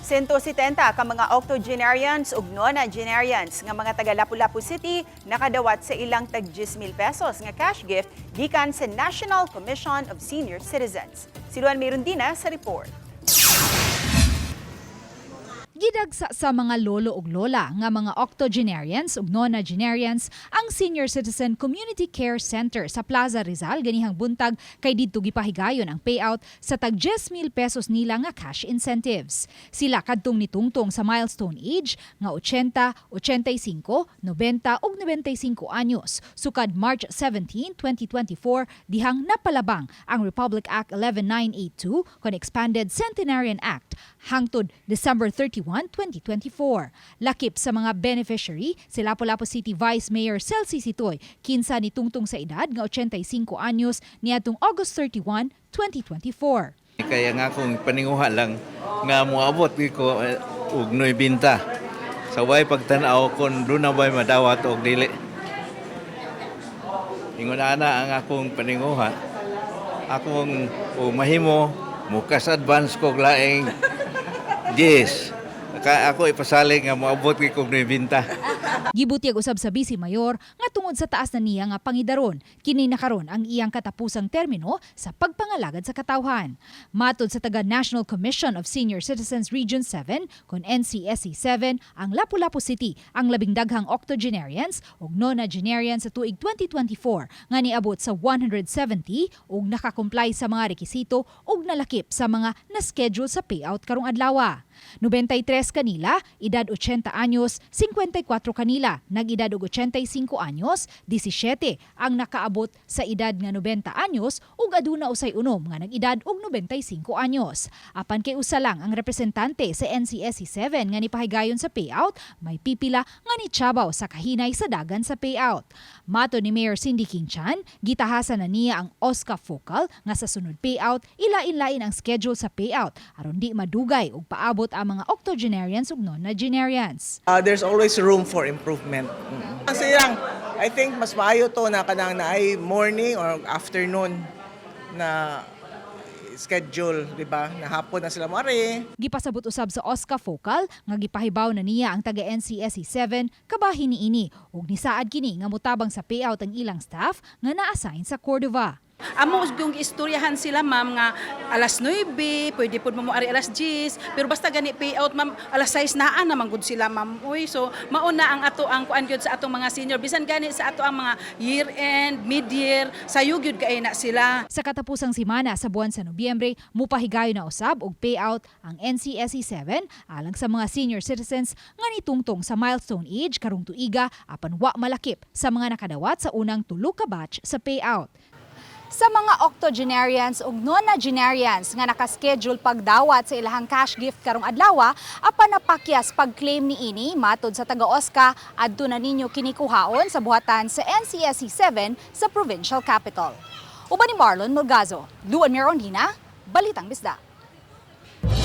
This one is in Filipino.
170 ka mga octogenarians ug nonagenarians nga mga taga Lapu-Lapu City nakadawat sa ilang tag 10,000 pesos nga cash gift gikan sa National Commission of Senior Citizens. Si Luan Mirundina sa report. Gidagsa sa mga lolo ug lola nga mga octogenarians ug nonagenarians ang Senior Citizen Community Care Center sa Plaza Rizal ganihang buntag kay didto gipahigayon ang payout sa tag 10,000 pesos nila nga cash incentives. Sila kadtong nitungtong sa milestone age nga 80, 85, 90 ug 95 anyos sukad March 17, 2024 dihang napalabang ang Republic Act 11982 kon Expanded Centenarian Act hangtod December 31, 2024. Lakip sa mga beneficiary, si Lapu-Lapu City Vice Mayor Celsi Sitoy, kinsa nitungtong sa edad nga 85 anyos niadtong August 31, 2024. Kaya nga kung paninguha lang nga moabot ko og noy binta. Sa way pagtan-aw kon do na bay madawat og dili. Ingon ana ang akong paninguha. Akong mahimo mukas advance kog laing yes. Ako ipasalig nga moabot kog noy binta. Gibutyag usab sa Vice Mayor nga tungod sa taas na niya nga pangidaron, kini nakaron ang iyang katapusang termino sa pagpangalagad sa katawhan. Matod sa taga National Commission of Senior Citizens Region 7 kon NCSC 7, ang Lapu-Lapu City ang labing daghang octogenarians ug nonagenarians sa tuig 2024 nga niabot sa 170 ug nakakomply sa mga rekisito ug nalakip sa mga na-schedule sa payout karong adlaw. 93 kanila, edad 80 anyos, 54 kanila, nag-edad og 85 anyos, 17 ang nakaabot sa edad nga 90 anyos ug aduna usay unom nga nag-edad og 95 anyos. Apan kay usa lang ang representante sa NCSC 7 nga nipahigayon sa payout, may pipila nga nitsabaw sa kahinay sa dagan sa payout. Mato ni Mayor Cindy King-Chan, gitahasan na niya ang OSCA Focal nga sa sunod payout, ilain-lain ang schedule sa payout aron di madugay ug paabot ang mga octogenarians ug nonagenarians. There's always room for improvement. Kasi lang, I think mas maayo to na kanang na ay morning or afternoon na schedule, di ba? Na hapon na sila mare. Gipasabot usab sa OSCA Focal nga gipahibaw na niya ang taga NCSC 7 kabahin niini ug nisaad kini nga mutabang sa payout ang ilang staff nga na-assign sa Cordova. Amo yung istoryahan sila ma'am nga alas 9, pwede po mo ari alas 10, pero basta gani payout ma'am alas 6 naa naman gud sila ma'am. Uy, so mauna ang ato ang kuan gyud sa atong mga senior bisan gani sa ato ang mga year end, mid year, sayo gyud kay na sila. Sa katapusang semana sa buwan sa Nobyembre, mupahigayon na usab og payout ang NCSC 7 alang sa mga senior citizens nga nitungtong sa milestone age karong tuiga apan wa malakip sa mga nakadawat sa unang tulo ka batch sa payout. Sa mga octogenarians ug nonagenarians nga nakaschedule pagdawat sa ilahang cash gift karong adlaw, apan napakyas pag-claim niini matod sa taga-OSCA adto na ninyo kinikuhaon sa buhatan sa NCSC 7 sa provincial capital. Uban ni Marlon Mulgazo, Luan Mirondina, Balitang Bisdak.